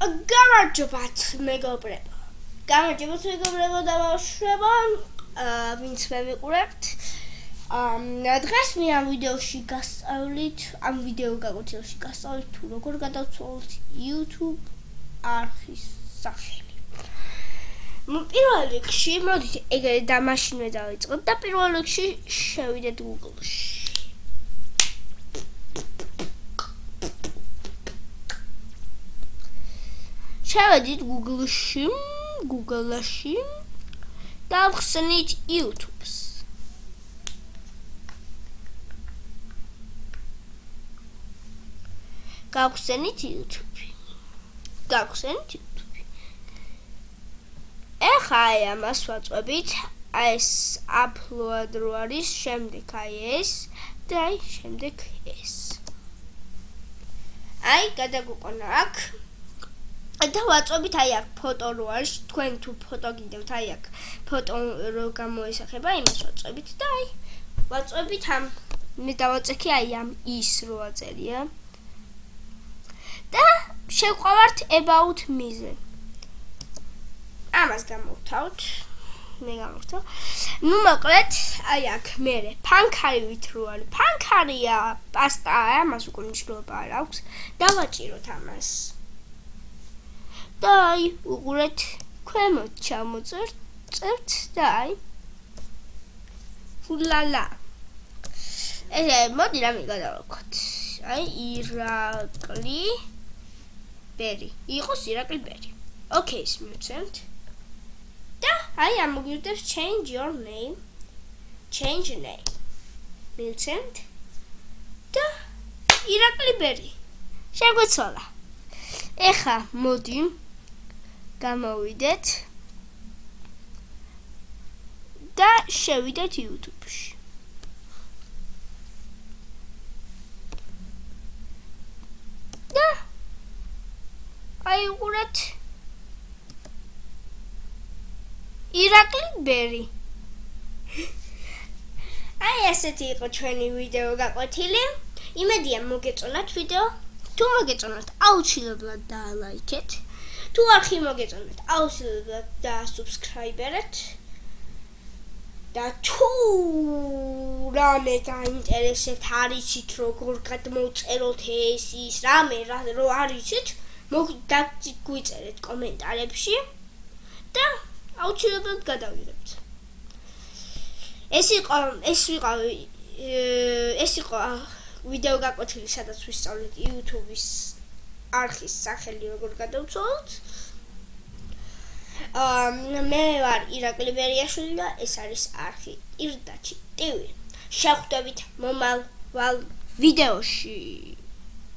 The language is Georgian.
გამარჯობათ მეგობრებო. გამარჯობათ მეგობრებო და ბავშვებო, ვინც მე მიყურებთ. დღეს მე ამ ვიდეოში გასწავლით, ამ ვიდეო გაკვეთილში გასწავლით თუ როგორ გადავცვალოთ YouTube არხის სახელი. პირველ რიგში მოდით ეგრე და მაშინვე დავიწყოთ და პირველ რიგში შევიდეთ Google-ში. შევედით Google-ში და ვხსნით YouTube-ს. გავხსენით YouTube. ეხლა ამას ვაწვევით, ეს upload რო არის, შემდეგ ეს და შემდეგ ეს. გადაგვიყვანა აქ. და ვაწვევით აქ ფოტო რო არის, თქვენ თუ ფოტო გინდებთ, აქ ფოტო რო გამოისახება, იმას ვაწვევით და ვაწვევით ამ მე დავაწექი ამ ის რო აწერია. და შევყვავართ about me-ზე. ამას გამოვთავთ. მე გამოვთავ. ნუ მოკლედ, აქ მერე ფანქარივით რო არის. ფანქარია პასტაა, ამას უკვე მნიშვნელობა არ აქვს. დავაჭიროთ ამას. და უყურეთ, ქვემოთ ჩამოწერთ და ულალა. მოდი რამე გადავაკოთ. ირაკლი ბერი. იყოს ირაკლი ბერი. ოკეის მივცემთ. და ამოგვირდებს change your name. Change name. მივცემთ. და ირაკლი ბერი. შეგვეცვალა. ეხა მოდი გამოვიდეთ და შევიდეთ YouTube-ში. და უყურეთ ირაკლი ბერი. ესეთი იყო ჩვენი ვიდეო გაკვეთილი. იმედია მოგეწონათ ვიდეო. თუ მოგეწონათ, აუცილებლად დაალაიქეთ. თუ არ მოგეწონათ, აუცილებლად დაასუბსქრაიბერეთ. და თუ რამე გაინტერესებთ, არიცით როგორ გადმოვწეროთ ეს ის რამე რო არიცით, გვიწერეთ კომენტარებში და აუცილებლად გადავიღებთ. ეს იყო ვიდეო გაკვეთილი, სადაც ვისწავლეთ YouTube-ის არხის სახელი როგორ გადავცვალოთ. მე ვარ ირაკლი ბერიაშვილი და ეს არის არხი ირდაჩი TV. შევხვდებით მომავალ ვიდეოში.